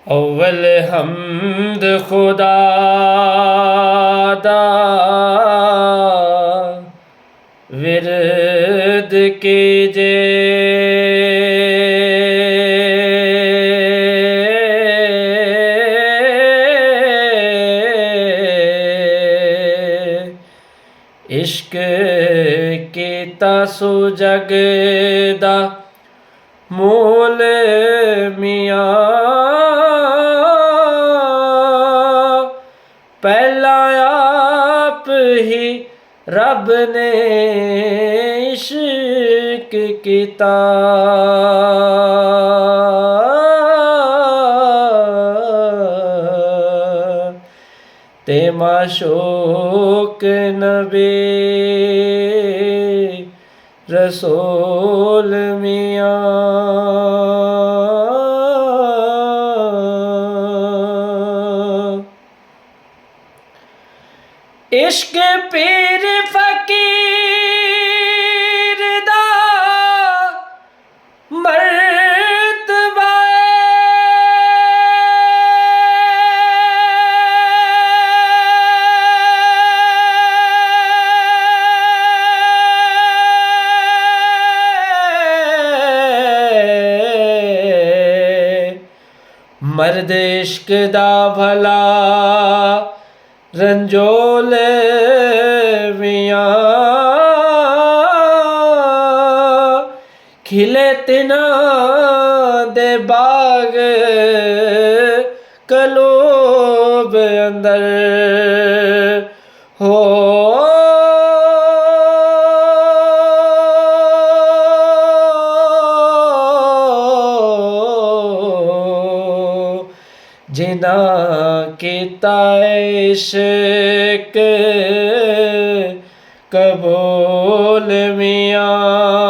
अव्वल हम्द खुदा दा विरद कीजे, इश्क कीता सो जग दा मोल मियां, पहला आप ही रब ने इश्क कीता। ते माशूक नबी रसूल मियां, इश्क पीर फकीर दा मर्तबा मर्द इश्क दा भला रंजोल मियां, खिले तिना दे बाग कलोब अंदर हो, जिना कीता इश्क कबूल मियां।